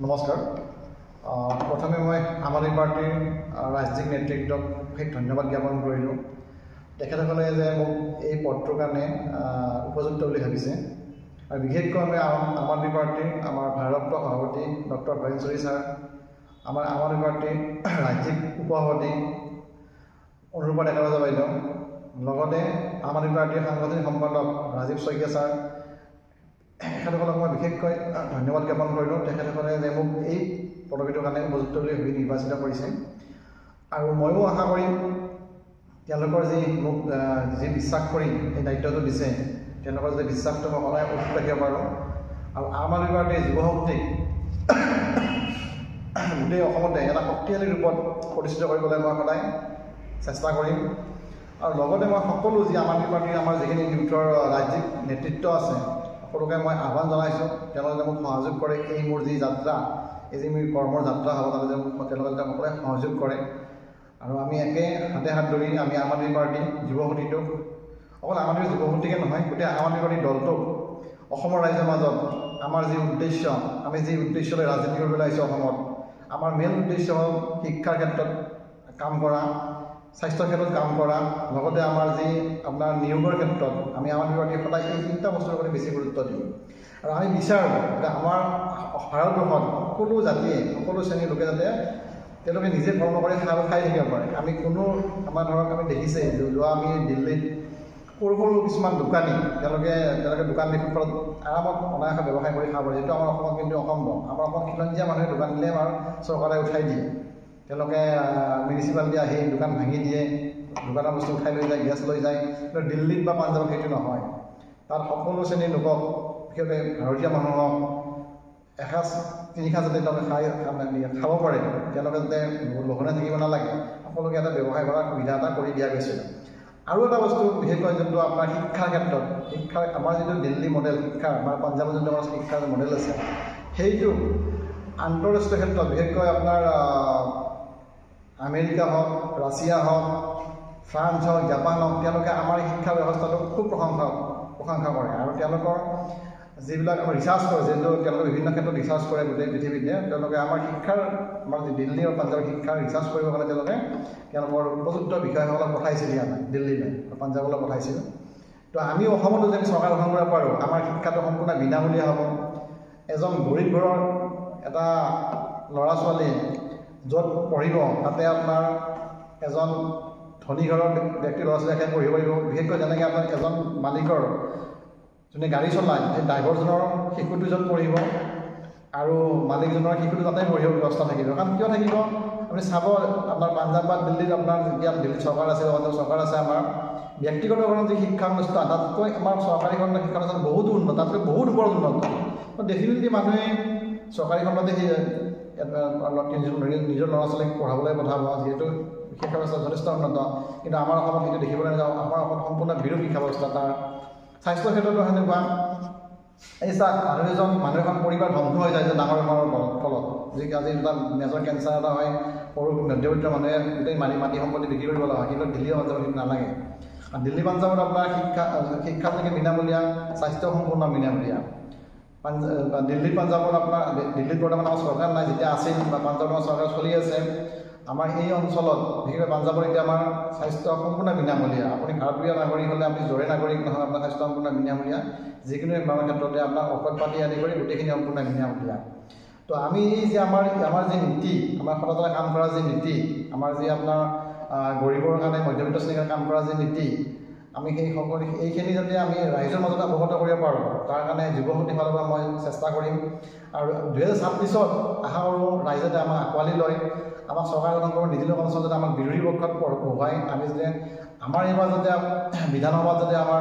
নমস্কাৰ। প্ৰথমে মই আম আদমি পাৰ্টিৰ ৰাজ্যিক নেতৃত্বক ধন্যবাদ জ্ঞাপন কৰিলোঁ। তেখেতসকলে যে মোক এই পদটোৰ কাৰণে উপযুক্ত বুলি ভাবিছে আৰু বিশেষকৈ আমি আম আদমি পাৰ্টিৰ আমাৰ ভাৰপ্ৰাপ্ত সভাপতি ডক্টৰ হৰেণ চৌধুৰী ছাৰ, আমাৰ আম আদমি পাৰ্টিৰ ৰাজ্যিক উপসভাপতি অনুৰূপা ডেকা বাইদেউ, লগতে আম আদমি পাৰ্টিৰ সাংগঠনিক সম্পাদক ৰাজীৱ শইকীয়া ছাৰ, তেখেতসকলক মই বিশেষকৈ ধন্যবাদ জ্ঞাপন কৰিলোঁ। তেখেতসকলে যে মোক এই পদবীটোৰ কাৰণে উপযুক্ত বুলি ভাবি নিৰ্বাচিত কৰিছে আৰু ময়ো আশা কৰিম তেওঁলোকৰ মোক যি বিশ্বাস কৰি এই দায়িত্বটো দিছে, তেওঁলোকৰ যদি বিশ্বাসটো মই সদায় অটুট ৰাখিব পাৰোঁ আৰু আম আদমি পাৰ্টিৰ যুৱশক্তিক গোটেই অসমতে এটা শক্তিশালী ৰূপত প্ৰতিষ্ঠিত কৰিবলৈ মই সদায় চেষ্টা কৰিম। আৰু লগতে মই সকলো যি আম আদমি পাৰ্টিৰ আমাৰ যিখিনি ইউথৰ ৰাজ্যিক নেতৃত্ব আছে সকলোকে মই আহ্বান জনাইছোঁ, তেওঁলোকে মোক সহযোগ কৰে। এই মোৰ যি যাত্ৰা, এই যি মোৰ কৰ্মৰ যাত্ৰা হ'ব তাতে তেওঁলোকে সকলোৱে সহযোগ কৰে আৰু আমি একে হাতে হাত ধৰি আমি আম আদমি পাৰ্টি যুৱশক্তিটোক, অকল আম আদমি যুৱশক্তিকে নহয় গোটেই আম আদমি পাৰ্টি দলটোক অসমৰ ৰাইজৰ মাজত আমাৰ যি উদ্দেশ্য, আমি যি উদ্দেশ্যলৈ ৰাজনীতি কৰিবলৈ আহিছোঁ অসমত, আমাৰ মেইন উদ্দেশ্য হ'ল শিক্ষাৰ ক্ষেত্ৰত কাম কৰা, স্বাস্থ্যৰ ক্ষেত্ৰত কাম কৰা, লগতে আমাৰ যি আপোনাৰ নিয়োগৰ ক্ষেত্ৰত আমি আম আদমি পাৰ্টিয়ে সদায় এই তিনিটা বস্তুৰ ওপৰত বেছি গুৰুত্ব দিওঁ। আৰু আমি বিচাৰোঁ যে আমাৰ ভাৰতবৰ্ষত সকলো জাতিয়ে, সকলো শ্ৰেণীৰ লোকে যাতে তেওঁলোকে নিজে কৰ্ম কৰি খাই থাকিব পাৰে। আমি কোনো আমাৰ ধৰক আমি দেখিছে যোৱা আমি দিল্লীত সৰু সৰু কিছুমান দোকানী তেওঁলোকে দোকান দেখোন ফলত আৰামত অনায়াসে ব্যৱসায় কৰি খাব পাৰে, যিটো আমাৰ অসমত কিন্তু অসম্ভৱ। আমাৰ অসমত খিলঞ্জীয়া মানুহে দোকান দিলে আমাৰ চৰকাৰে উঠাই দিয়ে, তেওঁলোকে মিউনিচিপালিটি আহি দোকান ভাঙি দিয়ে, দোকানৰ বস্তু উঠাই লৈ যায়, গেছ লৈ যায়। কিন্তু দিল্লীত বা পাঞ্জাৱত সেইটো নহয়। তাত সকলো শ্ৰেণীৰ লোকক, বিশেষকৈ ভাৰতীয় মানুহক এসাঁজ তিনিসাঁজ যাতে তেওঁলোকে খাব পাৰে, তেওঁলোকে যাতে লঘোণে থাকিব নালাগে, সকলোকে এটা ব্যৱসায় কৰাৰ সুবিধা এটা কৰি দিয়া গৈছিল। আৰু এটা বস্তু বিশেষকৈ যোনটো আপোনাৰ শিক্ষাৰ ক্ষেত্ৰত, শিক্ষাৰ আমাৰ যিটো দিল্লী মডেল শিক্ষা, আমাৰ পাঞ্জাৱৰ যোনটো আমাৰ শিক্ষাৰ মডেল আছে, সেইটো আন্তঃৰাষ্ট্ৰীয় ক্ষেত্ৰত বিশেষকৈ আপোনাৰ আমেৰিকা হওক, ৰাছিয়া হওক, ফ্ৰান্স হওক, জাপান হওক, তেওঁলোকে আমাৰ শিক্ষা ব্যৱস্থাটোক খুব প্ৰশংসা কৰে আৰু তেওঁলোকৰ যিবিলাক আমাৰ ৰিচাৰ্চ কৰে, যিহেতু তেওঁলোকে বিভিন্ন ক্ষেত্ৰত ৰিচাৰ্চ কৰে গোটেই পৃথিৱীতে, তেওঁলোকে আমাৰ শিক্ষাৰ, আমাৰ যি দিল্লী আৰু পাঞ্জাৱৰ শিক্ষাৰ ৰিচাৰ্চ কৰিবৰ কাৰণে তেওঁলোকৰ উপযুক্ত বিষয়াসকলক পঠাইছিল ইয়াত দিল্লীলৈ, পাঞ্জাৱলৈ পঠাইছিল। তো আমি অসমতো যদি চৰকাৰ গঠন কৰিব পাৰোঁ, আমাৰ শিক্ষাটো সম্পূৰ্ণ বিনামূলীয়া হ'ব। এজন গৰীব ঘৰৰ এটা ল'ৰা ছোৱালী য'ত পঢ়িব, তাতে আপোনাৰ এজন ধনী ঘৰৰ ব্যক্তিৰ ল'ৰা ছোৱালীকে পঢ়িব পাৰিব। বিশেষকৈ যেনেকৈ আপোনাৰ এজন মালিকৰ যোনে গাড়ী চলায়, সেই ড্ৰাইভাৰজনৰ শিশুটো য'ত পঢ়িব আৰু মালিকজনৰ শিশুটো তাতে পঢ়িব ব্যৱস্থা থাকিব। কাৰণ কিয় থাকিব, আপুনি চাব আপোনাৰ পাঞ্জাৱ বা দিল্লীত আপোনাৰ যেতিয়া দিল্লীত চৰকাৰ আছে, চৰকাৰ আছে, আমাৰ ব্যক্তিগতকৰণ যি শিক্ষানুষ্ঠান তাতকৈ আমাৰ চৰকাৰী শিক্ষানুষ্ঠান বহুতো উন্নত, তাতকৈ বহুত ওপৰত উন্নত। ডেফিনেটলি মানুহে চৰকাৰী খণ্ডতে নিজৰ ল'ৰা ছোৱালীক পঢ়াবলৈ পঠাব, যিহেতু শিক্ষা ব্যৱস্থা যথেষ্ট উন্নত। কিন্তু আমাৰ অসমত সেইটো দেখিবলৈ নাযাওঁ। আমাৰ অসমত সম্পূৰ্ণ বিৰূপ শিক্ষা ব্যৱস্থা। তাৰ স্বাস্থ্যৰ ক্ষেত্ৰতো সেনেকুৱা। এই চাওক, মানুহ এখন পৰিবাৰ ধ্বংস হৈ যায় যে ডাঙৰ বেমাৰৰ ফলত, যি আজি এটা মেজৰ কেঞ্চাৰ এটা হয়, সৰু মধ্যবিত্ত মানুহে গোটেই মাটি সম্পত্তি বিক্ৰী কৰিব লগা হয়। কিন্তু দিল্লী পাঞ্জাৱত সেইটো নালাগে। দিল্লী পাঞ্জাৱত আপোনাৰ শিক্ষা যেনেকৈ বিনামূলীয়া, স্বাস্থ্য সম্পূৰ্ণ বিনামূলীয়া। দিল্লী পাঞ্জাৱত আপোনাৰ দিল্লীত বৰ্তমান আমাৰ চৰকাৰ নাই, যেতিয়া আছিল বা পাঞ্জাৱত আমাৰ চৰকাৰ চলি আছে, আমাৰ এই অঞ্চলত বিশেষকৈ পাঞ্জাৱত এতিয়া আমাৰ স্বাস্থ্য সম্পূৰ্ণ বিনামূলীয়া। আপুনি ভাৰতীয় নাগৰিক হ'লে, আপুনি জৰে নাগৰিক নহয়, আপোনাৰ স্বাস্থ্য সম্পূৰ্ণ বিনামূলীয়া। যিকোনো বেমাৰৰ ক্ষেত্ৰতে আপোনাৰ ঔষধ পাতি আদি কৰি গোটেইখিনি সম্পূৰ্ণ বিনামূলীয়া। তো আমি এই যে আমাৰ যি নীতি, আমাৰ সদায় কাম কৰা যি নীতি, আমাৰ যি আপোনাৰ গৰীবৰ কাৰণে, মধ্যবিত্ত শ্ৰেণীৰ কাৰণে কাম কৰা যি নীতি, আমি এইখিনি যাতে আমি ৰাইজৰ মাজত অৱগত কৰিব পাৰোঁ, তাৰ কাৰণে যুৱশক্তিৰ ফালৰ পৰা মই চেষ্টা কৰিম। আৰু 2026ত আশা কৰোঁ ৰাইজে যাতে আমাক আঁকোৱালি লয়, আমাক চৰকাৰ গঠন কৰিব নিদিলেও অঞ্চল যাতে আমাক বিৰোধী পক্ষত বহুৱাই, আমি যাতে আমাৰ এইবাৰ যাতে বিধানসভাত যাতে আমাৰ